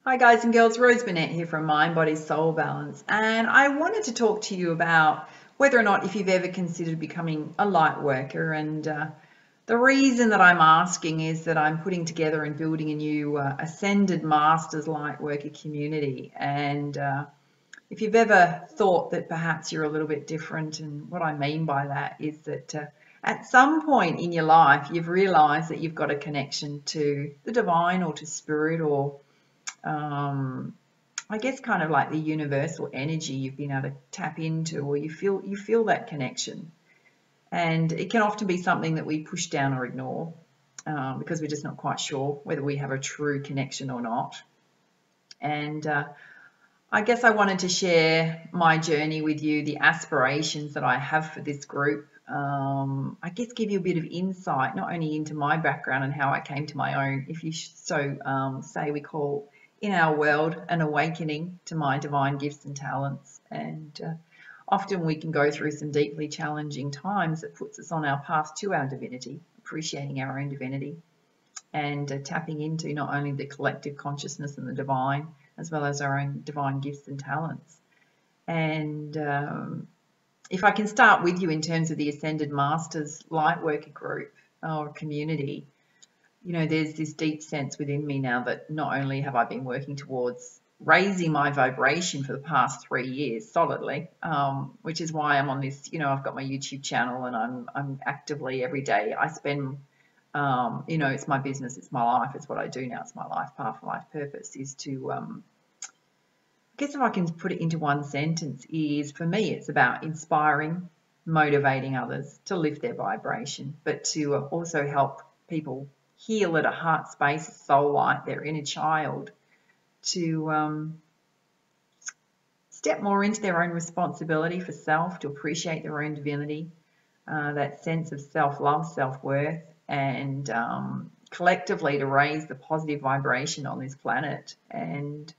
Hi guys and girls, Rose Burnett here from Mind, Body, Soul Balance, and I wanted to talk to you about whether or not if you've ever considered becoming a light worker. And the reason that I'm asking is that I'm putting together and building a new Ascended Masters light worker community. And if you've ever thought that perhaps you're a little bit different, and what I mean by that is that at some point in your life you've realized that you've got a connection to the divine or to spirit, or I guess kind of like the universal energy you've been able to tap into, or you feel that connection. And it can often be something that we push down or ignore because we're just not quite sure whether we have a true connection or not. And I guess I wanted to share my journey with you, the aspirations that I have for this group. I guess give you a bit of insight, not only into my background and how I came to my own, if you so say, we call in our world an awakening to my divine gifts and talents. And often we can go through some deeply challenging times that puts us on our path to our divinity, appreciating our own divinity, and tapping into not only the collective consciousness and the divine, as well as our own divine gifts and talents. And if I can start with you in terms of the Ascended Masters Lightworker group or community, you know, there's this deep sense within me now that not only have I been working towards raising my vibration for the past 3 years solidly, which is why I'm on this, you know, I've got my YouTube channel and I'm actively every day. I spend, you know, it's my business, it's my life, it's what I do now, it's my life path, life purpose is to, I guess if I can put it into one sentence, is for me, it's about inspiring, motivating others to lift their vibration, but to also help people heal at a heart space, a soul light, their inner child, to step more into their own responsibility for self, to appreciate their own divinity, that sense of self-love, self-worth, and collectively to raise the positive vibration on this planet. And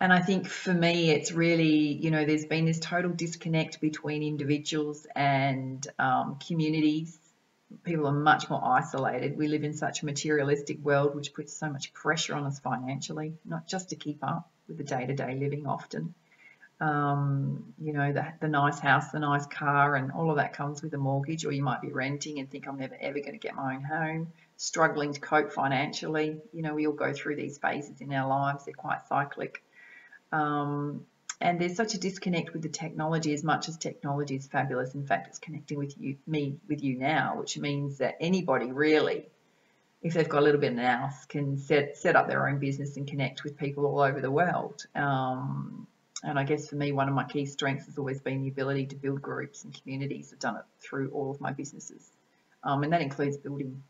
I think for me, it's really, you know, there's been this total disconnect between individuals and communities. People are much more isolated. We live in such a materialistic world, which puts so much pressure on us financially, not just to keep up with the day-to-day living often. You know, the nice house, the nice car, and all of that comes with a mortgage, or you might be renting and think I'm never ever going to get my own home, struggling to cope financially. You know, we all go through these phases in our lives. They're quite cyclic. And there's such a disconnect with the technology. As much as technology is fabulous, in fact, it's connecting with you now, which means that anybody really, if they've got a little bit of an ounce, can set up their own business and connect with people all over the world. And I guess for me, one of my key strengths has always been the ability to build groups and communities. I've done it through all of my businesses, and that includes building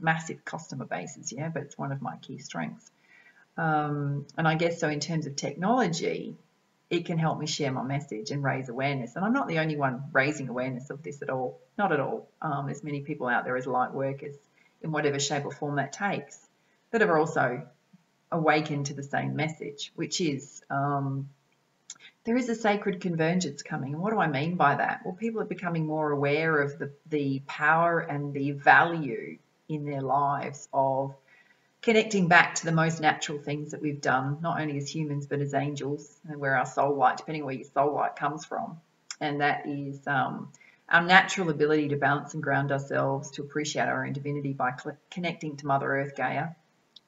massive customer bases, yeah, but it's one of my key strengths. And I guess so in terms of technology, it can help me share my message and raise awareness. And I'm not the only one raising awareness of this at all, not at all. There's many people out there as light workers in whatever shape or form that takes that have also awakened to the same message, which is there is a sacred convergence coming. And what do I mean by that? Well, people are becoming more aware of the power and the value in their lives of connecting back to the most natural things that we've done, not only as humans, but as angels, and where our soul light, depending on where your soul light comes from. And that is our natural ability to balance and ground ourselves, to appreciate our own divinity by connecting to Mother Earth, Gaia,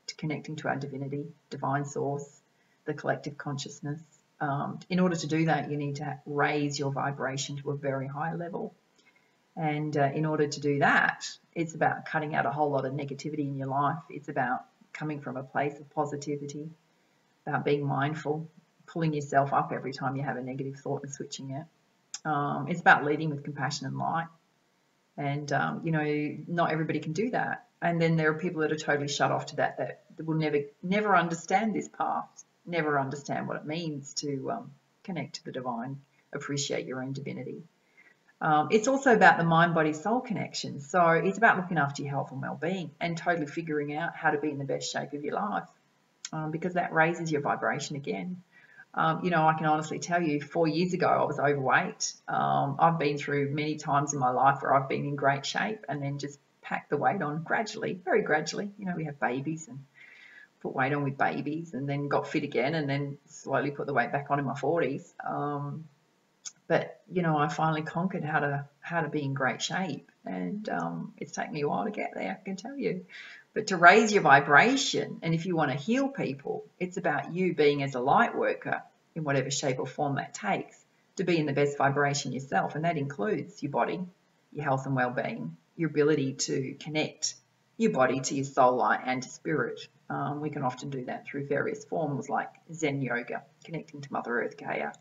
to connecting to our divinity, divine source, the collective consciousness. In order to do that, you need to raise your vibration to a very high level. And in order to do that, it's about cutting out a whole lot of negativity in your life. It's about coming from a place of positivity, about being mindful, pulling yourself up every time you have a negative thought and switching it. It's about leading with compassion and light. And, you know, not everybody can do that. And then there are people that are totally shut off to that will never understand this path, never understand what it means to connect to the divine, appreciate your own divinity. It's also about the mind, body, soul connection. So it's about looking after your health and well-being and totally figuring out how to be in the best shape of your life, because that raises your vibration again. You know, I can honestly tell you 4 years ago, I was overweight. I've been through many times in my life where I've been in great shape and then just packed the weight on gradually, very gradually. You know, we have babies and put weight on with babies, and then got fit again, and then slowly put the weight back on in my 40s. But you know, I finally conquered how to be in great shape, and it's taken me a while to get there, I can tell you. But to raise your vibration, and if you want to heal people, it's about you being as a light worker in whatever shape or form that takes, to be in the best vibration yourself, and that includes your body, your health and well-being, your ability to connect your body to your soul light and to spirit. We can often do that through various forms like Zen yoga, connecting to Mother Earth, Gaia,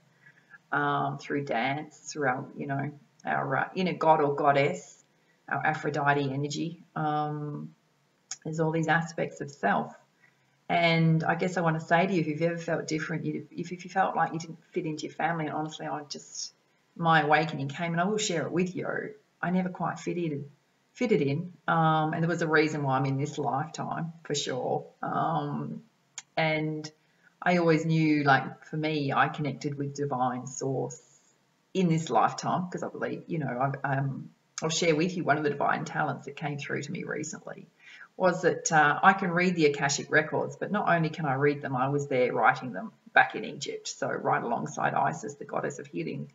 through dance, through our, you know, our inner god or goddess, our Aphrodite energy. There's all these aspects of self. And I guess I want to say to you, if you've ever felt different, if you felt like you didn't fit into your family, and honestly, my awakening came, and I will share it with you. I never quite fitted in, and there was a reason why I'm in this lifetime, for sure. And I always knew, like, for me, I connected with divine source in this lifetime, because I believe, you know, I'll share with you one of the divine talents that came through to me recently was that I can read the Akashic records, but not only can I read them, I was there writing them back in Egypt, so right alongside Isis, the goddess of healing.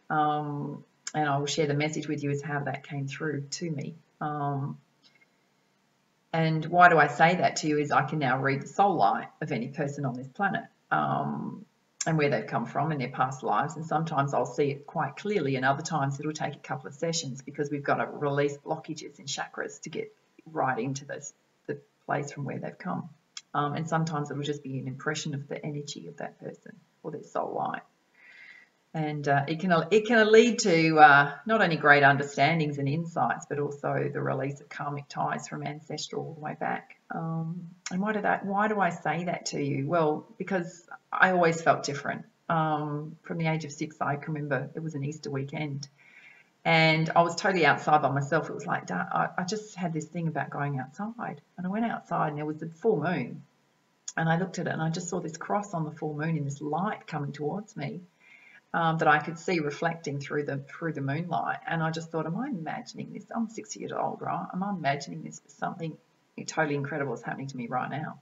And I will share the message with you as how that came through to me. And why do I say that to you is I can now read the soul light of any person on this planet, and where they've come from in their past lives. And sometimes I'll see it quite clearly, and other times it'll take a couple of sessions because we've got to release blockages in chakras to get right into the place from where they've come. And sometimes it'll just be an impression of the energy of that person or their soul light. And it can lead to not only great understandings and insights, but also the release of karmic ties from ancestral all the way back. And why do I say that to you? Well, because I always felt different. From the age of 6, I can remember it was an Easter weekend, and I was totally outside by myself. It was like, I just had this thing about going outside, and I went outside, and there was the full moon, and I looked at it, and I just saw this cross on the full moon and this light coming towards me. That I could see reflecting through the moonlight, and I just thought, am I imagining this? I'm 6 years old, right? Am I imagining this? Something totally incredible is happening to me right now.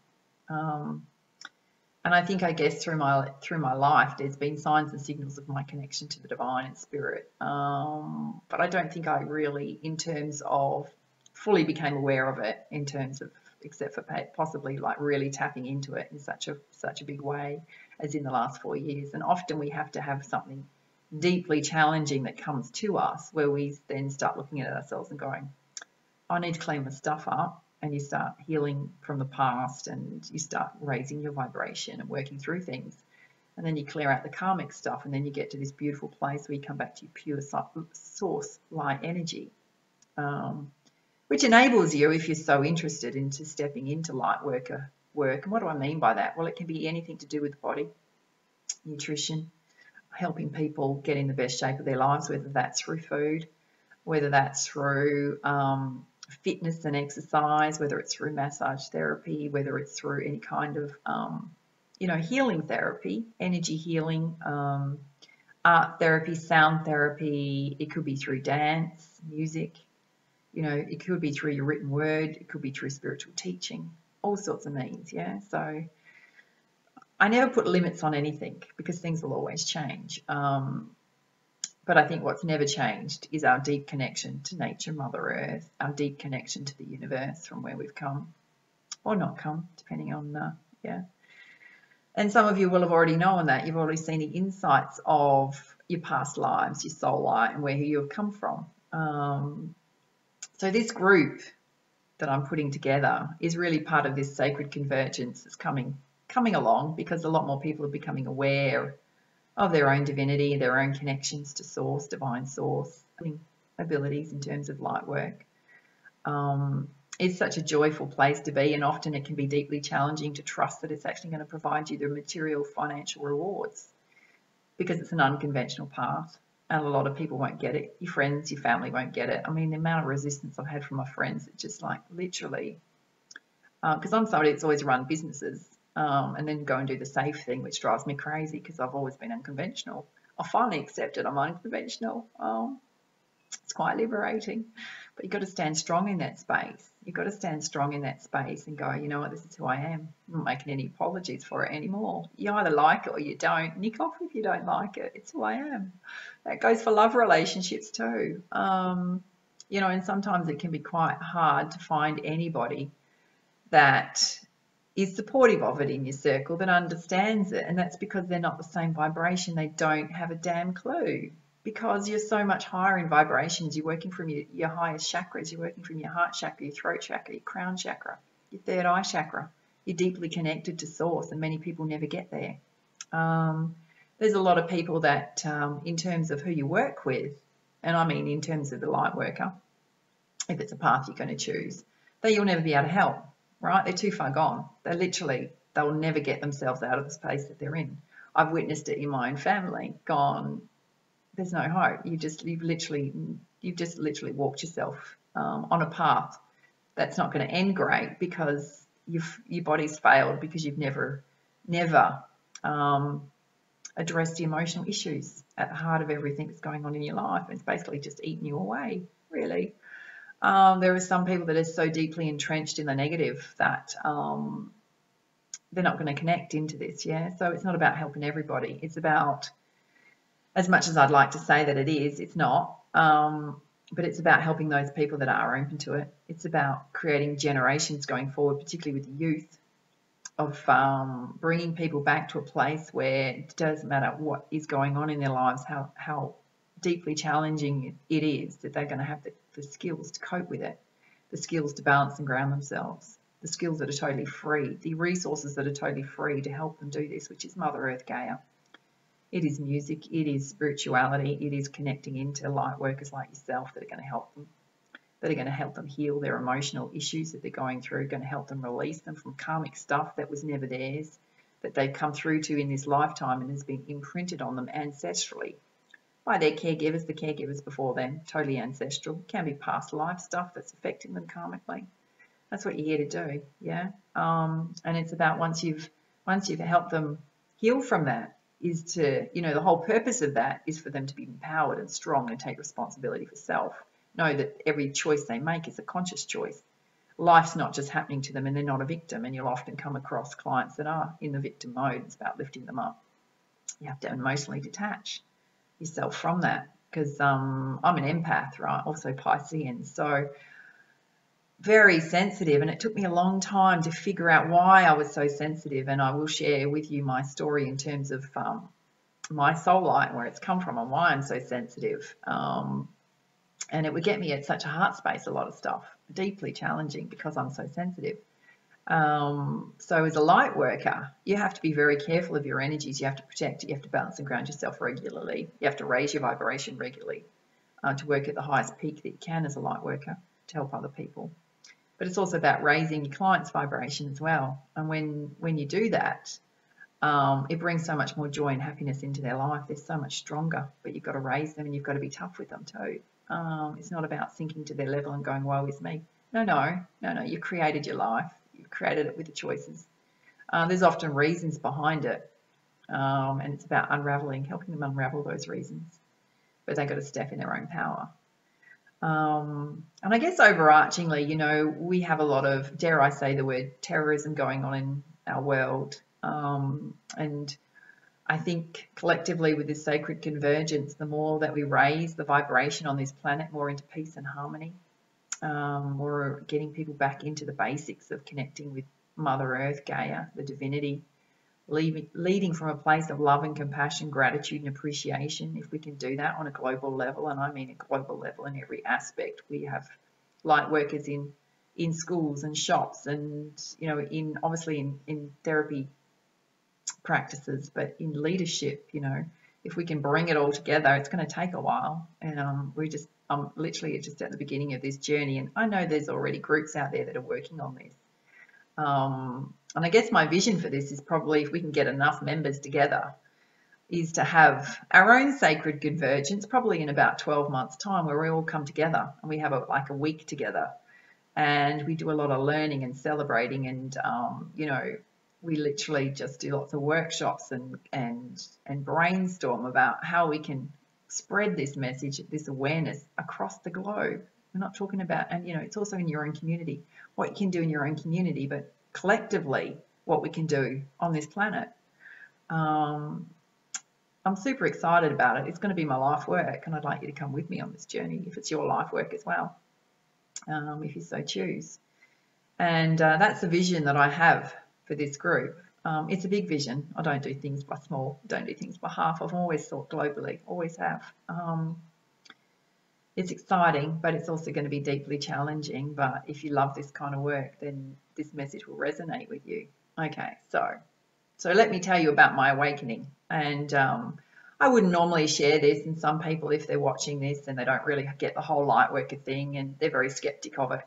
And I think, I guess, through my life, there's been signs and signals of my connection to the divine and spirit. But I don't think I really, in terms of fully became aware of it, in terms of, except for possibly like really tapping into it in such a big way as in the last 4 years. And often we have to have something deeply challenging that comes to us, where we then start looking at ourselves and going, I need to clean my stuff up. And you start healing from the past, and you start raising your vibration and working through things. And then you clear out the karmic stuff, and then you get to this beautiful place where you come back to your pure source light energy, which enables you, if you're so interested, into stepping into light worker work. And what do I mean by that? Well, it can be anything to do with the body, nutrition, helping people get in the best shape of their lives, whether that's through food, whether that's through fitness and exercise, whether it's through massage therapy, whether it's through any kind of healing therapy, energy healing, art therapy, sound therapy. It could be through dance, music, it could be through your written word, it could be through spiritual teaching, all sorts of means. Yeah, so I never put limits on anything because things will always change. But I think what's never changed is our deep connection to nature, Mother Earth, our deep connection to the universe from where we've come, or not come, depending on, And some of you will have already known that. You've already seen the insights of your past lives, your soul light, and where you have come from. So this group that I'm putting together is really part of this Sacred Convergence that's coming along, because a lot more people are becoming aware of their own divinity, their own connections to source, divine source, abilities in terms of light work. It's such a joyful place to be, and often it can be deeply challenging to trust that it's actually going to provide you the material financial rewards, because it's an unconventional path, and a lot of people won't get it. Your friends, your family won't get it. I mean, the amount of resistance I've had from my friends, it's just like literally, because I'm somebody that's always run businesses, and then go and do the safe thing, which drives me crazy because I've always been unconventional. I finally accepted I'm unconventional. It's quite liberating, but you've got to stand strong in that space. You've got to stand strong in that space and go, you know what, this is who I am. I'm not making any apologies for it anymore. You either like it or you don't. Nick off if you don't like it. It's who I am. That goes for love relationships too. You know, and sometimes it can be quite hard to find anybody that is supportive of it in your circle, that understands it, and that's because they're not the same vibration. They don't have a damn clue, because you're so much higher in vibrations. You're working from your highest chakras. You're working from your heart chakra, your throat chakra, your crown chakra, your third eye chakra. You're deeply connected to source, and many people never get there. There's a lot of people that in terms of who you work with, and I mean in terms of the light worker, if it's a path you're going to choose, that you'll never be able to help, right? They're too far gone. They'll never get themselves out of the space that they're in. I've witnessed it in my own family, gone, there's no hope. You've just literally walked yourself on a path that's not going to end great, because your body's failed, because you've never addressed the emotional issues at the heart of everything that's going on in your life. It's basically just eating you away, really. There are some people that are so deeply entrenched in the negative that they're not going to connect into this, yeah? So it's not about helping everybody. It's about, as much as I'd like to say that it is, it's not. But it's about helping those people that are open to it. It's about creating generations going forward, particularly with the youth, of bringing people back to a place where it doesn't matter what is going on in their lives, how deeply challenging it is, that they're going to have the skills to cope with it, the skills to balance and ground themselves, the skills that are totally free, the resources that are totally free to help them do this, which is Mother Earth Gaia. It is music, it is spirituality, it is connecting into light workers like yourself that are going to help them, heal their emotional issues that they're going through, going to help them release them from karmic stuff that was never theirs, that they've come through to in this lifetime and has been imprinted on them ancestrally by their caregivers, the caregivers before them, totally ancestral. It can be past life stuff that's affecting them karmically. That's what you're here to do, yeah? And it's about once you've helped them heal from that, is to, you know, the whole purpose of that is for them to be empowered and strong and take responsibility for self. Know that every choice they make is a conscious choice. Life's not just happening to them and they're not a victim, and you'll often come across clients that are in the victim mode. It's about lifting them up. You have to emotionally detach yourself from that, because I'm an empath, right? Also Piscean, so very sensitive, and it took me a long time to figure out why I was so sensitive, and I will share with you my story in terms of my soul light and where it's come from and why I'm so sensitive. And it would get me at such a heart space, a lot of stuff, deeply challenging because I'm so sensitive. So as a light worker, you have to be very careful of your energies. You have to protect it. You have to balance and ground yourself regularly. You have to raise your vibration regularly to work at the highest peak that you can as a light worker to help other people. But it's also about raising your client's vibration as well. And when you do that, it brings so much more joy and happiness into their life. They're so much stronger, but you've got to raise them and you've got to be tough with them too. It's not about sinking to their level and going, woe is me. No. You created your life. You've created it with the choices. There's often reasons behind it. And it's about helping them unravel those reasons. But they've got to step in their own power. And I guess overarchingly, you know, we have a lot of, dare I say the word, terrorism going on in our world. And I think collectively with this sacred convergence, the more that we raise the vibration on this planet more into peace and harmony, we're getting people back into the basics of connecting with Mother Earth, Gaia, the divinity, leading from a place of love and compassion, gratitude and appreciation. If we can do that on a global level, and I mean a global level in every aspect, we have light workers in schools and shops, and you know, obviously in therapy practices, but in leadership, you know, if we can bring it all together, it's going to take a while, and I'm literally just at the beginning of this journey, and I know there's already groups out there that are working on this. And I guess my vision for this is probably, if we can get enough members together, is to have our own sacred convergence, probably in about 12 months' time, where we all come together and we have like a week together, and we do a lot of learning and celebrating, and you know, we literally just do lots of workshops and brainstorm about how we can spread this message, this awareness across the globe. We're not talking about, and you know, it's also in your own community, what you can do in your own community, but collectively what we can do on this planet. I'm super excited about it. It's going to be my life work, and I'd like you to come with me on this journey if it's your life work as well, if you so choose. And that's the vision that I have for this group. It's a big vision. I don't do things by small, don't do things by half. I've always thought globally, always have. It's exciting, but it's also going to be deeply challenging. But if you love this kind of work, then this message will resonate with you. Okay, so let me tell you about my awakening. And I wouldn't normally share this, and some people, if they're watching this and they don't really get the whole Lightworker thing and they're very skeptic of it,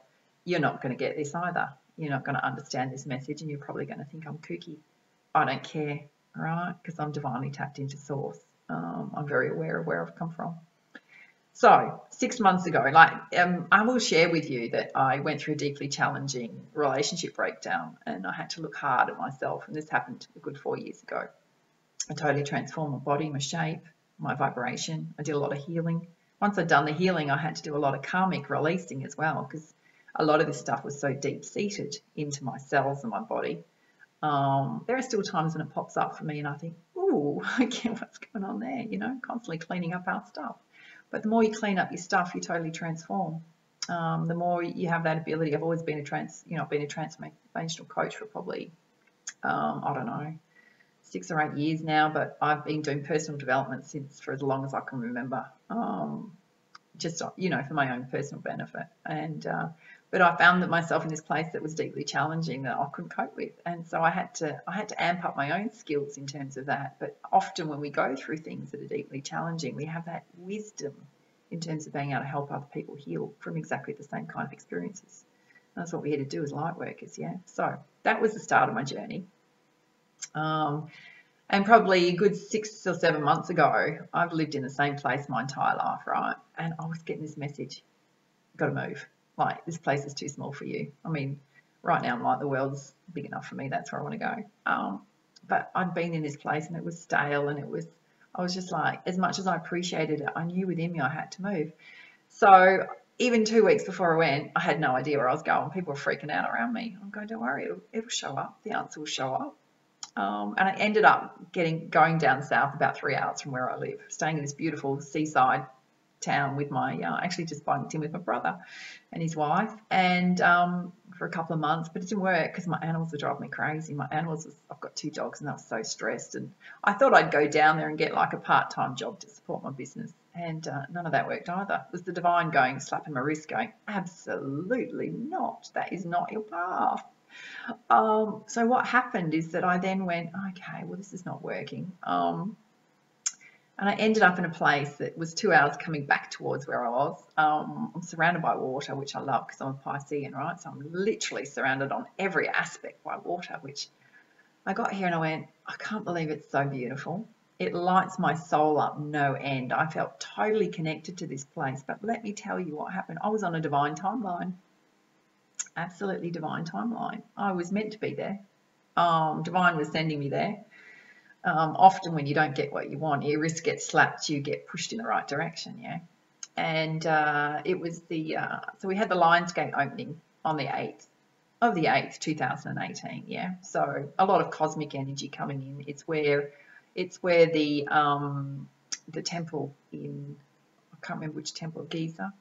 you're not going to get this either. You're not going to understand this message, and you're probably going to think I'm kooky. I don't care, right? Because I'm divinely tapped into source. I'm very aware of where I've come from. So 6 months ago, I will share with you that I went through a deeply challenging relationship breakdown, and I had to look hard at myself. And this happened a good 4 years ago. I totally transformed my body, my shape, my vibration. I did a lot of healing. Once I'd done the healing, I had to do a lot of karmic releasing as well, because a lot of this stuff was so deep-seated into my cells and my body. There are still times when it pops up for me and I think, ooh, okay, what's going on there? You know, constantly cleaning up our stuff. But the more you clean up your stuff, you totally transform. The more you have that ability. I've always been a transformational coach for probably, I don't know, 6 or 8 years now, but I've been doing personal development for as long as I can remember, just, you know, for my own personal benefit. And but I found that myself in this place that was deeply challenging that I couldn't cope with, and so I had to amp up my own skills in terms of that. But often when we go through things that are deeply challenging, we have that wisdom in terms of being able to help other people heal from exactly the same kind of experiences. And that's what we're here to do as light workers, yeah. So that was the start of my journey. And probably a good 6 or 7 months ago, I've lived in the same place my entire life, right? And I was getting this message, got to move. Like, this place is too small for you. I mean, right now I'm like, the world's big enough for me. That's where I want to go. But I'd been in this place and it was stale, and I was just like, as much as I appreciated it, I knew within me I had to move. So even 2 weeks before I went, I had no idea where I was going. People were freaking out around me. I'm going, don't worry, it'll show up. The answer will show up. And I ended up going down south about 3 hours from where I live, staying in this beautiful seaside town with my, actually just bunked in with my brother and his wife, and for a couple of months, but it didn't work because my animals were driving me crazy. I've got 2 dogs, and I was so stressed, and I thought I'd go down there and get like a part-time job to support my business, and none of that worked either. It was the divine slapping my wrist going, absolutely not, that is not your path. So what happened is that I then went, okay, well, this is not working. And I ended up in a place that was 2 hours coming back towards where I was. I'm surrounded by water, which I love because I'm a Piscean, right? So I'm literally surrounded on every aspect by water, which I got here and I went, I can't believe it's so beautiful. It lights my soul up no end. I felt totally connected to this place. But let me tell you what happened. I was on a divine timeline. Absolutely divine timeline. I was meant to be there. Divine was sending me there. Often when you don't get what you want, your wrist gets slapped, you get pushed in the right direction, yeah. And it was so we had the Lionsgate opening on the 8th of the 8th, 2018, yeah. So a lot of cosmic energy coming in. It's where the temple in, I can't remember which temple, Giza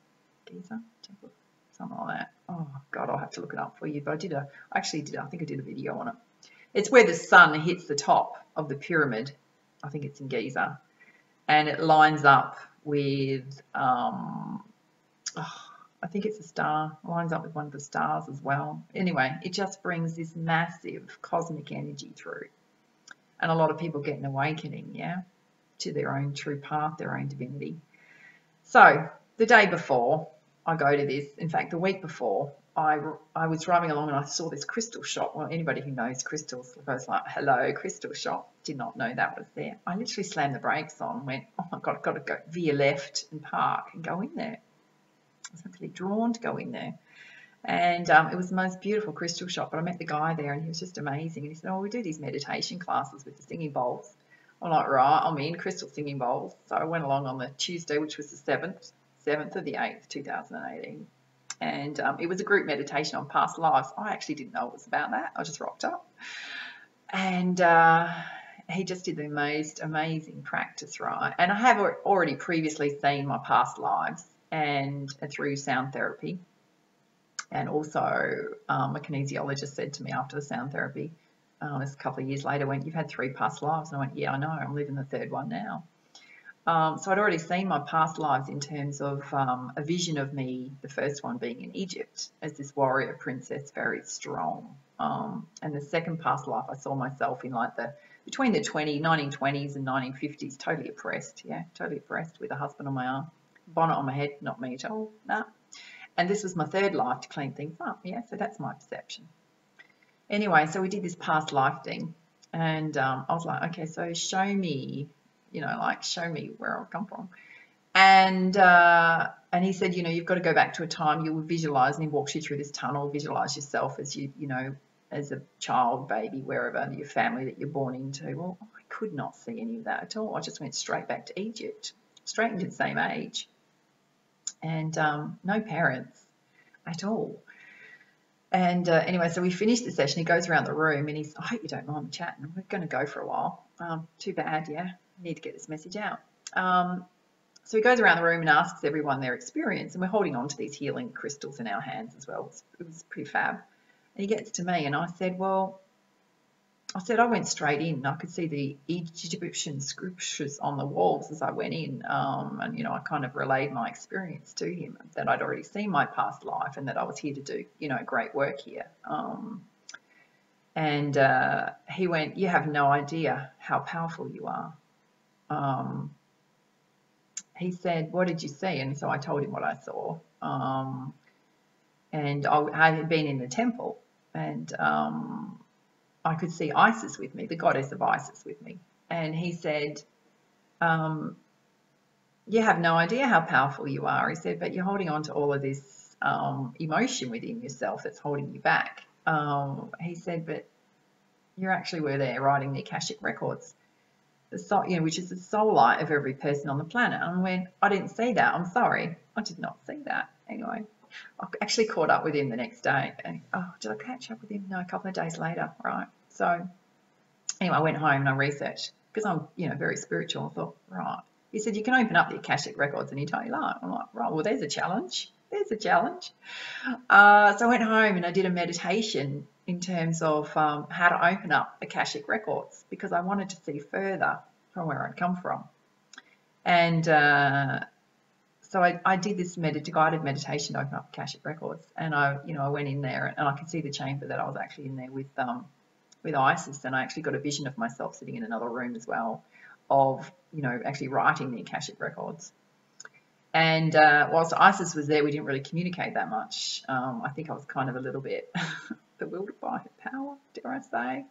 temple, something like that. Oh God, I'll have to look it up for you. But I think I did a video on it. It's where the sun hits the top of the pyramid. I think it's in Giza. And it lines up with, I think it's a star. It lines up with one of the stars as well. Anyway, it just brings this massive cosmic energy through. And a lot of people get an awakening, yeah, to their own true path, their own divinity. So the day before I go to this, in fact, the week before, I was driving along and I saw this crystal shop. Well, anybody who knows crystals goes like, hello, crystal shop. Did not know that was there. I literally slammed the brakes on and went, oh my God, I've got to go veer left and park and go in there. I was actually drawn to go in there. And it was the most beautiful crystal shop. But I met the guy there and he was just amazing. And he said, oh, we do these meditation classes with the singing bowls. I'm like, right, I'm in crystal singing bowls. So I went along on the Tuesday, which was the 7th of the 8th, 2018. And it was a group meditation on past lives. I actually didn't know it was about that. I just rocked up. And he just did the most amazing practice, right? And I have already previously seen my past lives and through sound therapy. And also a kinesiologist said to me after the sound therapy, this a couple of years later, went, "You've had 3 past lives." And I went, "Yeah, I know. I'm living the 3rd one now." So I'd already seen my past lives in terms of a vision of me, the first one being in Egypt as this warrior princess, very strong. And the second past life, I saw myself in like between the 1920s and 1950s, totally oppressed. Yeah, totally oppressed with a husband on my arm, bonnet on my head, not me at all. Nah. And this was my 3rd life to clean things up. Yeah, so that's my perception. Anyway, so we did this past life thing, and I was like, okay, so show me, show me where I've come from. And he said, you've got to go back to a time you would visualize, and he walks you through this tunnel, visualize yourself as as a child, baby, wherever, your family that you're born into. Well, I could not see any of that at all. I just went straight back to Egypt, straight into the same age, and no parents at all. And anyway, so we finished the session. He goes around the room and I hope you don't mind me chatting. We're going to go for a while. Too bad, yeah. Need to get this message out. So he goes around the room and asks everyone their experience. And we're holding on to these healing crystals in our hands as well. It was pretty fab. And he gets to me and I said, I went straight in and I could see the Egyptian scriptures on the walls as I went in. And, I kind of relayed my experience to him, that I'd already seen my past life and that I was here to do, great work here. And he went, "You have no idea how powerful you are." He said, "What did you see?" And so I told him what I saw. And I had been in the temple and I could see Isis with me, the goddess of Isis with me. And he said, "You have no idea how powerful you are." He said, "But you're holding on to all of this emotion within yourself that's holding you back." He said, "But you actually were there writing the Akashic records, the soul, which is the soul light of every person on the planet." And I went, "I didn't see that. I'm sorry. I did not see that." Anyway, I actually caught up with him the next day. And, did I catch up with him? No, a couple of days later, right? So anyway, I went home and I researched because I'm, very spiritual. I thought, right. He said, "You can open up the Akashic records anytime you like." I'm like, right, well, there's a challenge. There's a challenge. So I went home and I did a meditation in terms of how to open up Akashic records because I wanted to see further from where I'd come from. And so I did this guided meditation to open up Akashic records, and I went in there and I could see the chamber that I was actually in there with Isis, and I actually got a vision of myself sitting in another room as well, of actually writing the Akashic records. And whilst Isis was there, we didn't really communicate that much. I think I was kind of a little bit bewildered by her power, dare I say.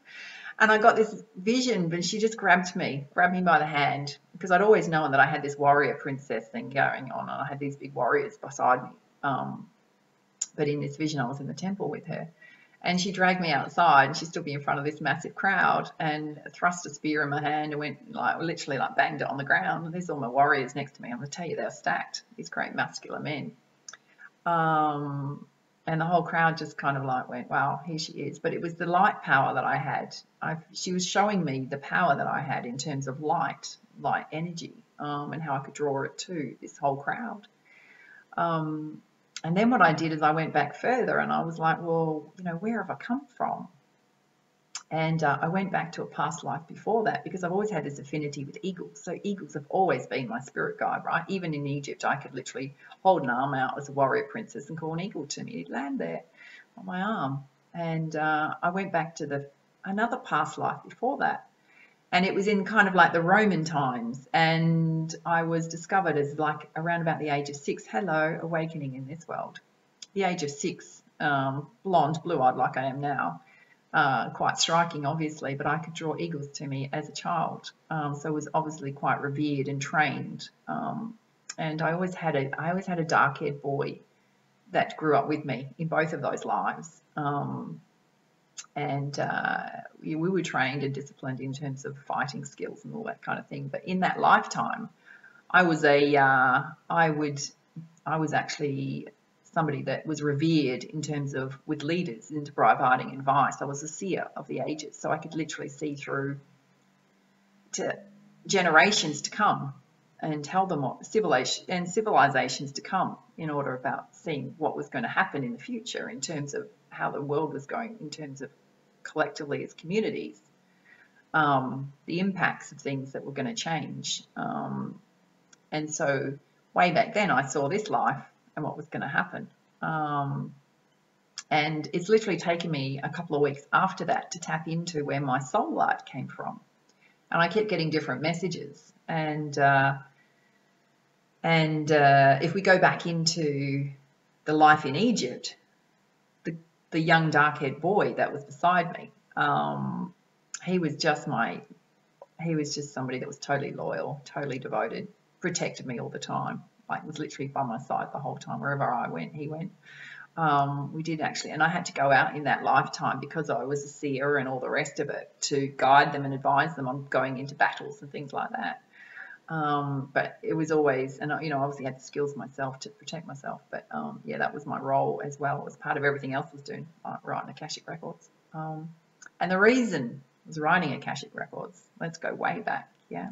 And I got this vision, but she just grabbed me by the hand, because I'd always known that I had this warrior princess thing going on, and I had these big warriors beside me. But in this vision, I was in the temple with her, and she dragged me outside, and she stood me in front of this massive crowd and thrust a spear in my hand and went literally banged it on the ground. And there's all my warriors next to me. I'm going to tell you, they were stacked, these great muscular men. And the whole crowd just kind of went, wow, here she is. But it was the light power that I had. She was showing me the power that I had in terms of light energy, and how I could draw it to this whole crowd. And then what I did is I went back further and I was like, well, where have I come from? And I went back to a past life before that, because I've always had this affinity with eagles. So eagles have always been my spirit guide, right? Even in Egypt, I could literally hold an arm out as a warrior princess and call an eagle to me. He'd land there on my arm. And I went back to another past life before that. And it was in kind of the Roman times. And I was discovered as around about the age of 6. Hello, awakening in this world. The age of 6, blonde, blue-eyed like I am now. Quite striking, obviously, but I could draw eagles to me as a child, so I was obviously quite revered and trained. And I always had a dark-haired boy that grew up with me in both of those lives, and we were trained and disciplined in terms of fighting skills and all that kind of thing. But in that lifetime, I was I was actually somebody that was revered in terms of with leaders into providing advice. I was a seer of the ages, so I could literally see through to generations to come and tell them what civilizations to come in order about seeing what was going to happen in the future in terms of how the world was going, in terms of collectively as communities, the impacts of things that were going to change. And so way back then I saw this life and what was going to happen. And it's literally taken me a couple of weeks after that to tap into where my soul light came from. And I kept getting different messages. And if we go back into the life in Egypt, the young dark-haired boy that was beside me, he was just somebody that was totally loyal, totally devoted, protected me all the time. Like, was literally by my side the whole time. Wherever I went, he went. We did actually, and I had to go out in that lifetime because I was a seer and all the rest of it to guide them and advise them on going into battles and things like that. But it was always, and you know, obviously had the skills myself to protect myself. But yeah, that was my role as well as part of everything else I was doing, writing Akashic records. And the reason I was writing Akashic records, let's go way back, yeah.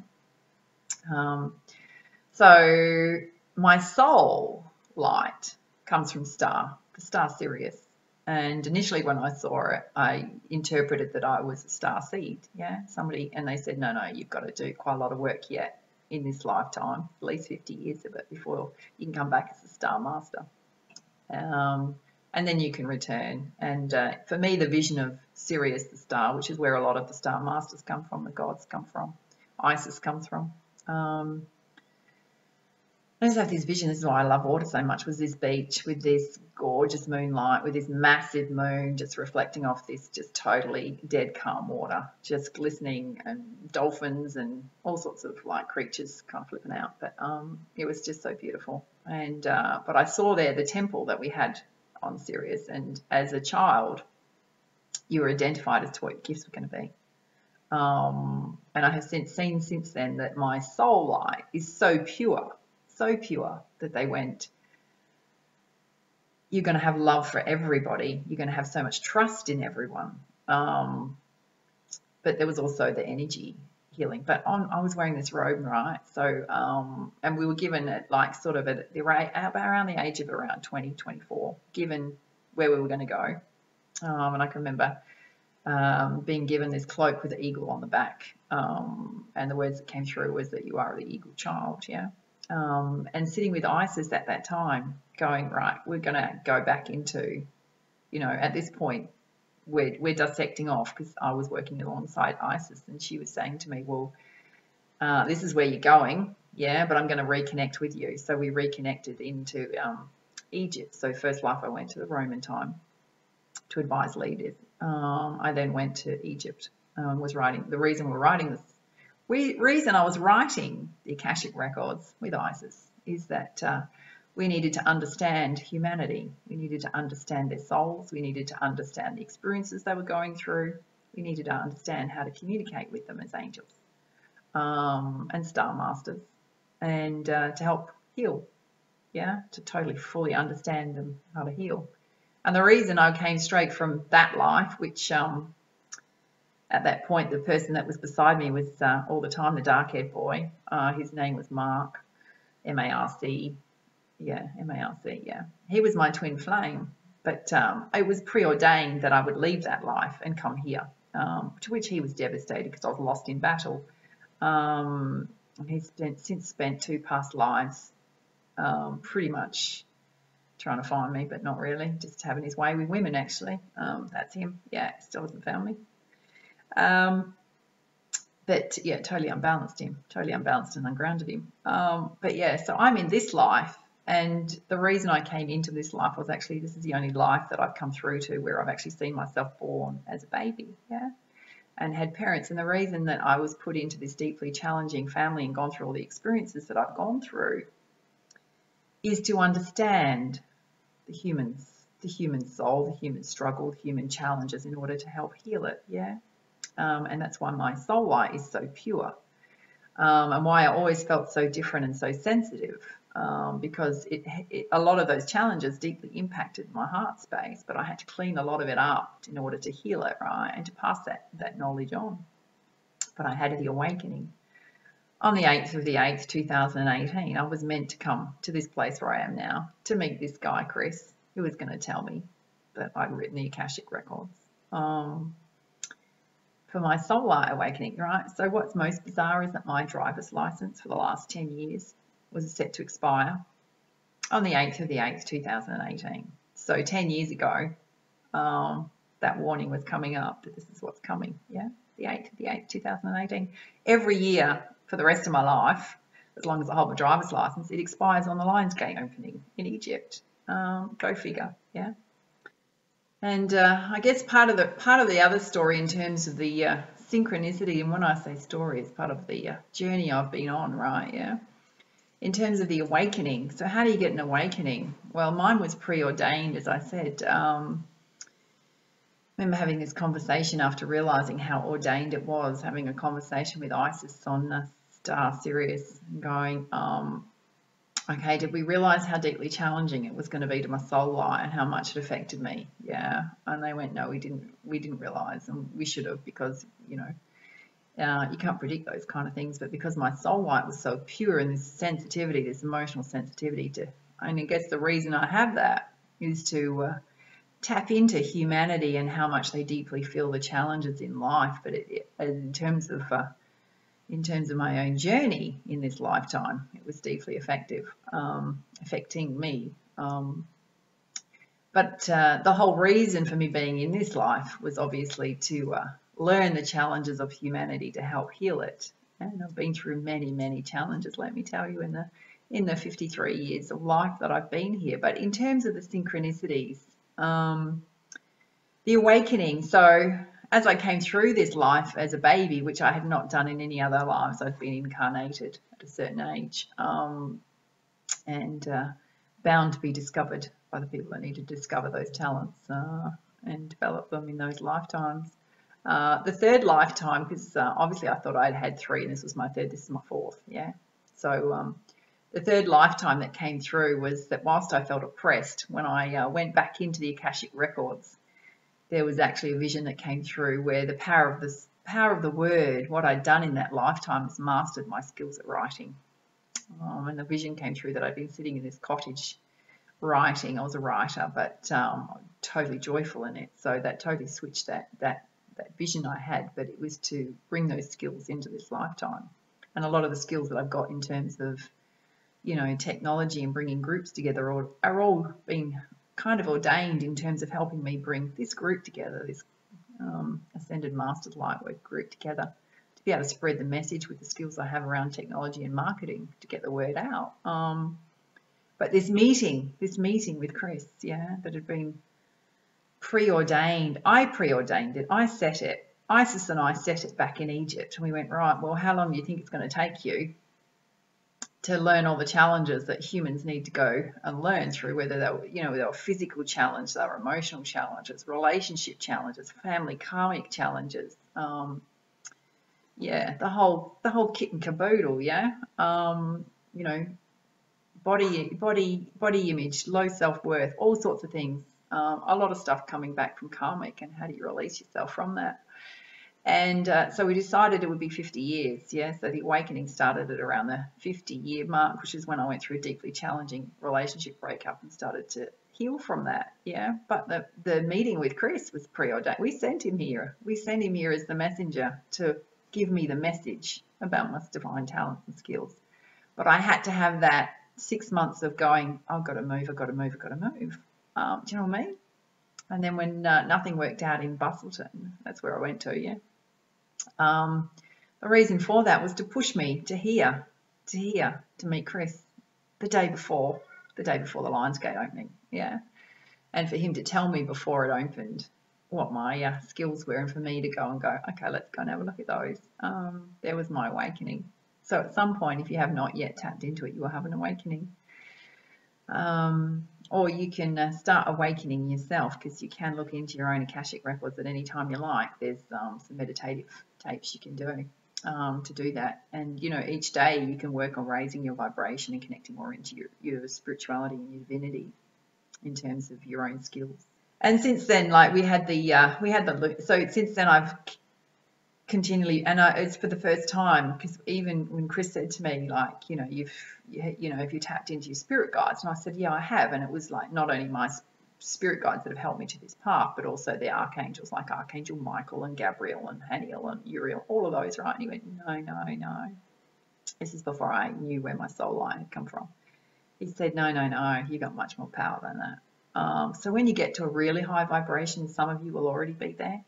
So my soul light comes from the star Sirius. And initially when I saw it, I interpreted that I was a star seed, yeah, somebody, and they said, no, you've got to do quite a lot of work yet in this lifetime, at least 50 years of it before you can come back as a star master. And then you can return. And for me, the vision of Sirius, the star, which is where a lot of the star masters come from, the gods come from, Isis comes from. I just have this vision, this is why I love water so much, was this beach with this gorgeous moonlight, with this massive moon just reflecting off this just totally dead calm water, just glistening, and dolphins and all sorts of like creatures kind of flipping out. But it was just so beautiful. And but I saw there the temple that we had on Sirius, and as a child, you were identified as to what your gifts were going to be. And I have seen since then that my soul light is so pure that they went, you're going to have love for everybody, you're going to have so much trust in everyone. But there was also the energy healing. But I was wearing this robe, right? So and we were given it like sort of at the rate around the age of around 20, 24, given where we were going to go. And I can remember being given this cloak with the eagle on the back, and the words that came through was that you are the eagle child, yeah. And sitting with Isis at that time, going, right, we're going to go back into, you know, at this point, we're dissecting off, because I was working alongside Isis, and she was saying to me, well, this is where you're going, yeah, but I'm going to reconnect with you. So we reconnected into Egypt. So first life I went to the Roman time to advise leaders. I then went to Egypt, was writing. The reason we're writing this, reason I was writing the Akashic records with Isis is that we needed to understand humanity. We needed to understand their souls. We needed to understand the experiences they were going through. We needed to understand how to communicate with them as angels and star masters, and to help heal, yeah, to totally fully understand them, how to heal. And the reason I came straight from that life, which at that point, the person that was beside me was all the time the dark-haired boy. His name was Mark, M-A-R-C. Yeah, M-A-R-C, yeah. He was my twin flame. But it was preordained that I would leave that life and come here, to which he was devastated because I was lost in battle. He's since spent 2 past lives pretty much trying to find me, but not really, just having his way with women, actually. That's him. Yeah, still hasn't found me. But yeah, totally unbalanced and ungrounded him. But yeah, so I'm in this life, and the reason I came into this life was actually, this is the only life that I've come through to where I've actually seen myself born as a baby, yeah, and had parents. And the reason that I was put into this deeply challenging family and gone through all the experiences that I've gone through is to understand the humans the human soul, the human struggle, the human challenges in order to help heal it. Yeah. And that's why my soul light is so pure, and why I always felt so different and so sensitive, because a lot of those challenges deeply impacted my heart space, but I had to clean a lot of it up in order to heal it, right, and to pass that knowledge on. But I had the awakening on the 8th of the 8th, 2018. I was meant to come to this place where I am now to meet this guy, Chris, who was going to tell me that I'd written the Akashic Records. For my soul light awakening, right? So what's most bizarre is that my driver's license for the last 10 years was set to expire on the 8th of the 8th, 2018. So 10 years ago, that warning was coming up that this is what's coming, yeah? The 8th of the 8th, 2018. Every year for the rest of my life, as long as I hold my driver's license, it expires on the Lions Gate opening in Egypt. Go figure, yeah? And I guess part of the other story in terms of the synchronicity, and when I say story, it's part of the journey I've been on, right? Yeah. In terms of the awakening. So how do you get an awakening? Well, mine was preordained, as I said. I remember having this conversation after realizing how ordained it was, having a conversation with Isis on Star Sirius, and going, okay, did we realize how deeply challenging it was going to be to my soul light and how much it affected me? Yeah. And they went, no, we didn't realize, and we should have, because, you know, you can't predict those kind of things, but because my soul light was so pure and this sensitivity, this emotional sensitivity to, and I guess the reason I have that is to tap into humanity and how much they deeply feel the challenges in life. But in terms of my own journey in this lifetime, it was deeply effective, affecting me. But the whole reason for me being in this life was obviously to learn the challenges of humanity to help heal it. And I've been through many, many challenges, let me tell you, in the 53 years of life that I've been here. But in terms of the synchronicities, the awakening, so as I came through this life as a baby, which I had not done in any other lives, I'd been incarnated at a certain age, and bound to be discovered by the people that need to discover those talents and develop them in those lifetimes. The third lifetime, because obviously I thought I'd had three and this was my third, this is my fourth, yeah. So the third lifetime that came through was that whilst I felt oppressed, when I went back into the Akashic Records, there was actually a vision that came through where the power of the word, what I'd done in that lifetime, has mastered my skills at writing. And the vision came through that I'd been sitting in this cottage writing. I was a writer, but totally joyful in it. So that totally switched that vision I had, but it was to bring those skills into this lifetime. And a lot of the skills that I've got in terms of, you know, technology and bringing groups together are all being kind of ordained in terms of helping me bring this group together, this Ascended Masters Lightwork group together, to be able to spread the message with the skills I have around technology and marketing to get the word out. But this meeting with Chris, yeah, that had been preordained. I preordained it. I set it. Isis and I set it back in Egypt, and we went, right, well, how long do you think it's going to take you to learn all the challenges that humans need to go and learn through, whether they're physical challenges, they're emotional challenges, relationship challenges, family karmic challenges, yeah, the whole kit and caboodle, yeah, you know, body image, low self-worth, all sorts of things, a lot of stuff coming back from karmic, and how do you release yourself from that? And so we decided it would be 50 years, yeah. So the awakening started at around the 50-year mark, which is when I went through a deeply challenging relationship breakup and started to heal from that, yeah. But the meeting with Chris was preordained. We sent him here. We sent him here as the messenger to give me the message about my divine talents and skills. But I had to have that 6 months of going, I've got to move, I've got to move, I've got to move. Do you know what I mean? And then when nothing worked out in Bustleton, that's where I went to, yeah. The reason for that was to push me to here, to meet Chris the day before the Lions Gate opening, yeah. And for him to tell me before it opened what my skills were, and for me to go, okay, let's go and have a look at those. There was my awakening. So at some point, if you have not yet tapped into it, you will have an awakening. Or you can start awakening yourself, because you can look into your own Akashic records at any time you like. There's some meditative tapes you can do to do that. And, you know, each day you can work on raising your vibration and connecting more into your spirituality and your divinity in terms of your own skills. And since then, like so since then I've continually, and it's for the first time, because even when Chris said to me, like, you know, if you tapped into your spirit guides, and I said, yeah, I have. And it was like not only my spirit guides that have helped me to this path, but also the archangels like Archangel Michael and Gabriel and Haniel and Uriel, all of those, right? And he went, no. This is before I knew where my soul light had come from. He said, no, you got much more power than that. So when you get to a really high vibration, some of you will already be there.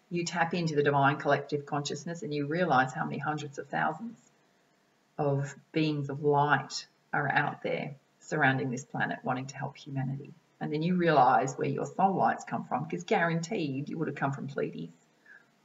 You tap into the divine collective consciousness and you realize how many hundreds of thousands of beings of light are out there surrounding this planet wanting to help humanity. And then you realize where your soul lights come from, because guaranteed you would have come from Pleiades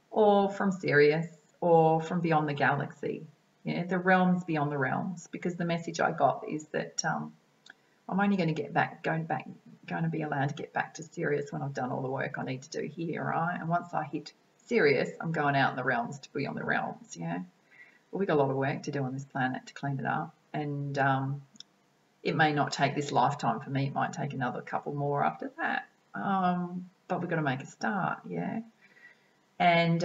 or from Sirius or from beyond the galaxy, the realms beyond the realms. Because the message I got is that I'm only going to be allowed to get back to Sirius when I've done all the work I need to do here, right? And once I hit Sirius, I'm going out in the realms to be on the realms, But we got a lot of work to do on this planet to clean it up. And it may not take this lifetime for me. It might take another couple more after that. But we've got to make a start, And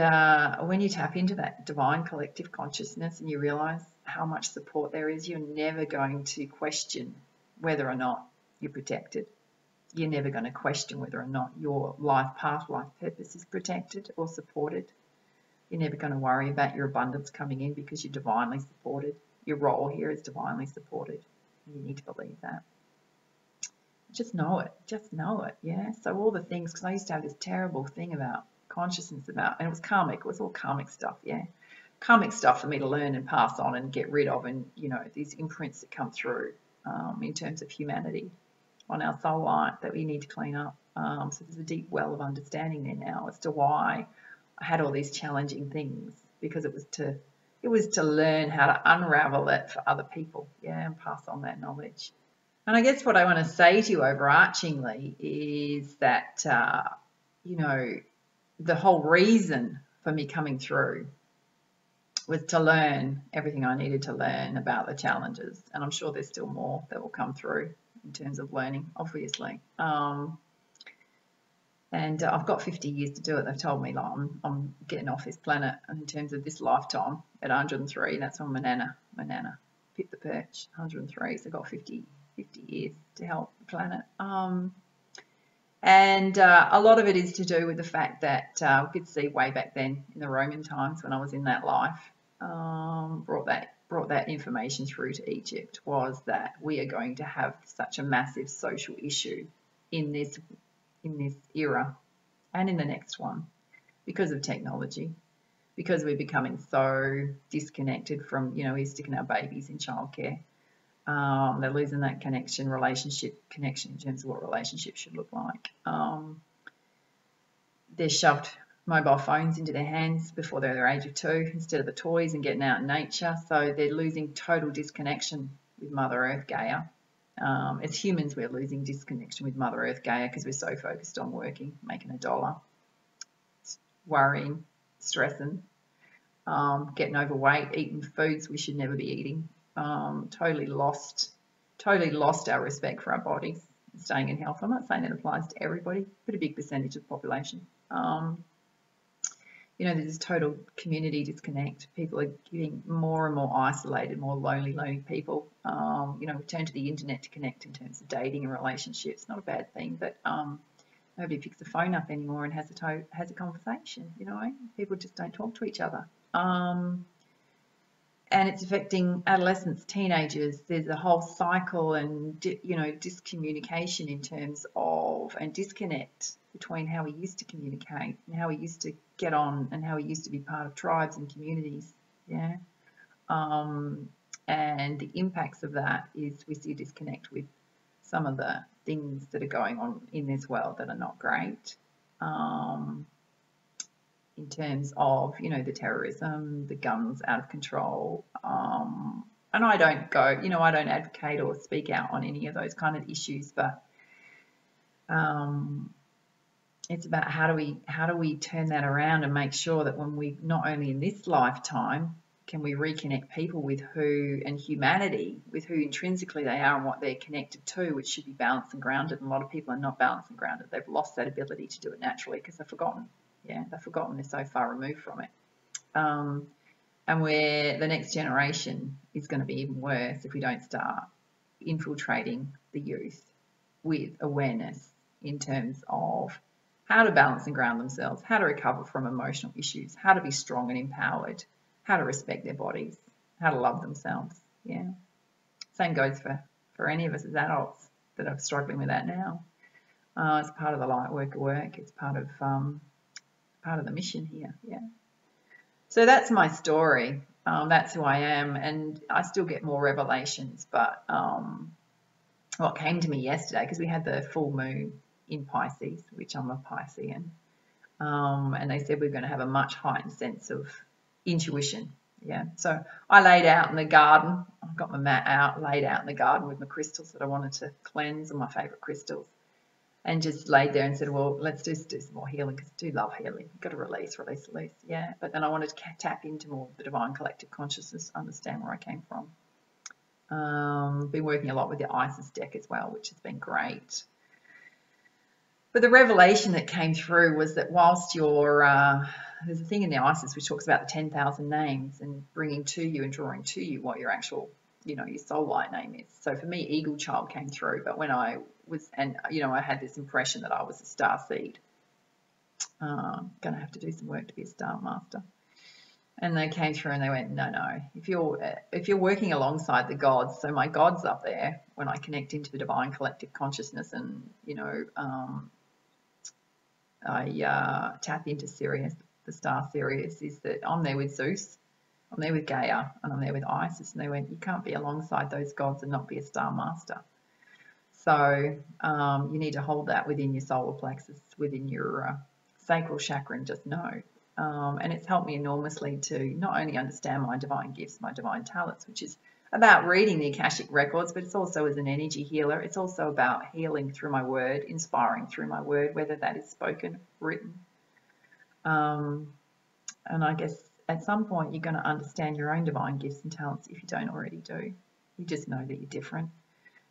when you tap into that divine collective consciousness and you realize how much support there is, you're never going to question whether or not you're protected. You're never going to question whether or not your life path, life purpose is protected or supported. You're never going to worry about your abundance coming in, because you're divinely supported. Your role here is divinely supported. You need to believe that. Just know it. So all the things, because I used to have this terrible thing about consciousness and it was karmic. It was all karmic stuff, Karmic stuff for me to learn and pass on and get rid of, and, these imprints that come through in terms of humanity on our soul light that we need to clean up. So there's a deep well of understanding there now as to why I had all these challenging things, because it was to learn how to unravel it for other people, and pass on that knowledge. And I guess what I want to say to you overarchingly is that, the whole reason for me coming through was to learn everything I needed to learn about the challenges. And I'm sure there's still more that will come through in terms of learning, obviously. And I've got 50 years to do it. They've told me, like, I'm getting off this planet in terms of this lifetime at 103. That's when my nana picked the perch, 103. So I've got 50 years to help the planet. And a lot of it is to do with the fact that we could see way back then in the Roman times when I was in that life, brought that information through to Egypt, was that we are going to have such a massive social issue in this era and in the next one, because of technology, because we're becoming so disconnected from, we're sticking our babies in childcare. They're losing that relationship connection in terms of what relationships should look like. They're shoved mobile phones into their hands before they're the age of 2 instead of the toys and getting out in nature. So they're losing total disconnection with Mother Earth, Gaia. As humans, we're losing disconnection with Mother Earth, Gaia, because we're so focused on working, making a dollar, worrying, stressing, getting overweight, eating foods we should never be eating. Totally lost our respect for our bodies, staying in health. I'm not saying that applies to everybody, but a big percentage of the population. There's this total community disconnect. People are getting more and more isolated, more lonely people. We turn to the internet to connect in terms of dating and relationships. Not a bad thing, but nobody picks the phone up anymore and has a conversation. People just don't talk to each other. And it's affecting adolescents, teenagers. There's a whole cycle and, discommunication in terms of, and disconnect between how we used to communicate and how we used to get on and how we used to be part of tribes and communities. And the impacts of that is we see a disconnect with some of the things that are going on in this world that are not great. In terms of, the terrorism, the guns out of control, And I don't go, you know, I don't advocate or speak out on any of those kind of issues, but it's about how do we turn that around and make sure that when we, not only in this lifetime, can we reconnect people with who, and humanity with who intrinsically they are and what they're connected to, which should be balanced and grounded. And a lot of people are not balanced and grounded. They've lost that ability to do it naturally because they've forgotten. Yeah, they've forgotten. They're so far removed from it. And where the next generation is going to be even worse if we don't start infiltrating the youth with awareness in terms of how to balance and ground themselves, how to recover from emotional issues, how to be strong and empowered, how to respect their bodies, how to love themselves. Yeah. Same goes for any of us as adults that are struggling with that now. It's part of the Lightworker work. It's part of the mission here. Yeah. So that's my story. That's who I am, and I still get more revelations. But what came to me yesterday, because we had the full moon in Pisces, which I'm a Piscean, and they said we're going to have a much heightened sense of intuition. Yeah. So I laid out in the garden. I got my mat out, laid out in the garden with my crystals that I wanted to cleanse, and my favourite crystals. And just laid there and said, well, let's just do some more healing, because I do love healing. You've got to release. Yeah. But then I wanted to tap into more of the divine collective consciousness, understand where I came from. Been working a lot with the Isis deck as well, which has been great. But the revelation that came through was that whilst you're, there's a thing in the Isis which talks about the 10,000 names and bringing to you and drawing to you what your actual, you know, your soul light name is. So for me, Eagle Child came through, but when I was, and you know, I had this impression that I was a star seed. Gonna have to do some work to be a star master. And they came through and they went, no, if you're working alongside the gods, so my gods up there, when I connect into the divine collective consciousness and, you know, I tap into Sirius, the star Sirius, is that I'm there with Zeus, I'm there with Gaia, and I'm there with Isis. And they went, you can't be alongside those gods and not be a star master. So you need to hold that within your solar plexus, within your sacral chakra, and just know. And it's helped me enormously to not only understand my divine gifts, my divine talents, which is about reading the Akashic records, but it's also as an energy healer. It's also about healing through my word, inspiring through my word, whether that is spoken, written. And I guess at some point you're going to understand your own divine gifts and talents if you don't already do. You just know that you're different.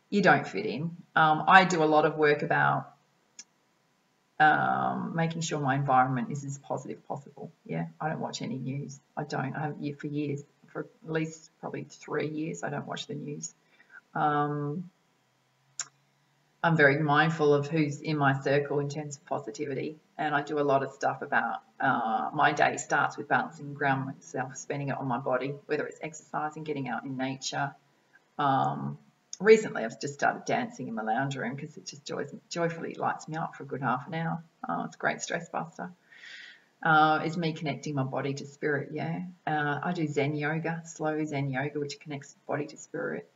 You don't fit in. I do a lot of work about making sure my environment is as positive as possible. Yeah, I don't watch any news. I haven't for years, for at least probably 3 years, I don't watch the news. I'm very mindful of who's in my circle in terms of positivity, and I do a lot of stuff about my day starts with balancing and grounding myself, spending it on my body, whether it's exercising, getting out in nature. Recently, I've just started dancing in my lounge room because it just joyfully lights me up for a good half an hour. It's a great stress buster. It's me connecting my body to spirit, yeah. I do Zen yoga, slow Zen yoga, which connects body to spirit.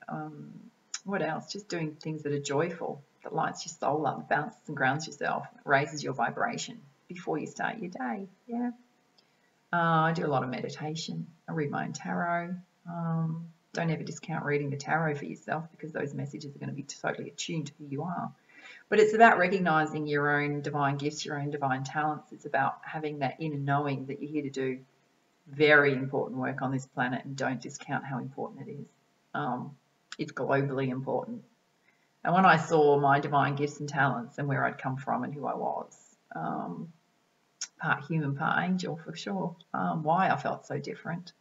What else? Just doing things that are joyful, that lights your soul up, balances and grounds yourself, raises your vibration before you start your day, yeah. I do a lot of meditation. I read my own tarot. Don't ever discount reading the tarot for yourself, because those messages are going to be totally attuned to who you are. But it's about recognizing your own divine gifts, your own divine talents. It's about having that inner knowing that you're here to do very important work on this planet, and don't discount how important it is. It's globally important. And when I saw my divine gifts and talents and where I'd come from and who I was, part human, part angel for sure, why I felt so different.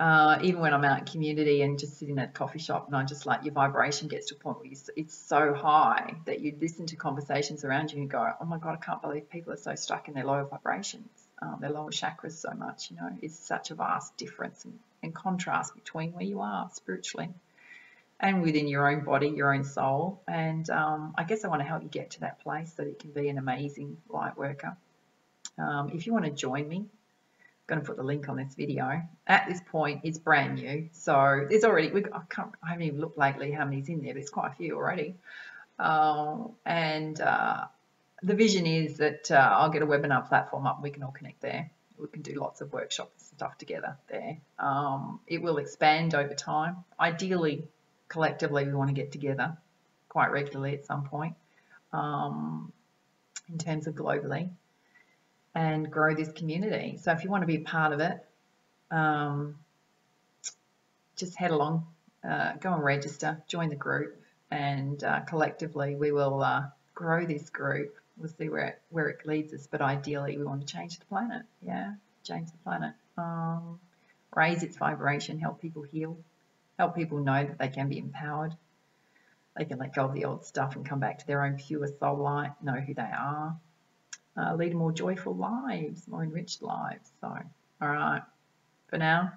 Even when I'm out in community and just sitting at a coffee shop, and I just like, your vibration gets to a point where it's so high that you listen to conversations around you and go, oh my God, I can't believe people are so stuck in their lower vibrations, their lower chakras so much, you know. It's such a vast difference and contrast between where you are spiritually and within your own body, your own soul. And I guess I want to help you get to that place so that you can be an amazing light worker. If you want to join me, going to put the link on this video. At this point, it's brand new, so there's already, I haven't even looked lately how many's in there, but it's quite a few already. The vision is that I'll get a webinar platform up and we can all connect there. we can do lots of workshops and stuff together there. It will expand over time. Ideally, collectively, we want to get together quite regularly at some point, in terms of globally, and grow this community. So if you want to be a part of it, just head along, go and register, join the group, and collectively we will grow this group. We'll see where it leads us, but ideally we want to change the planet. Yeah, change the planet, raise its vibration, help people heal, help people know that they can be empowered. They can let go of the old stuff and come back to their own pure soul light, know who they are, lead more joyful lives, more enriched lives. So, all right, for now,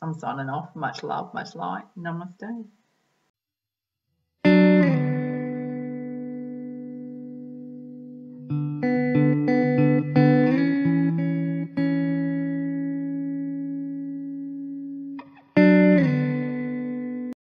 I'm signing off. Much love, much light. Namaste.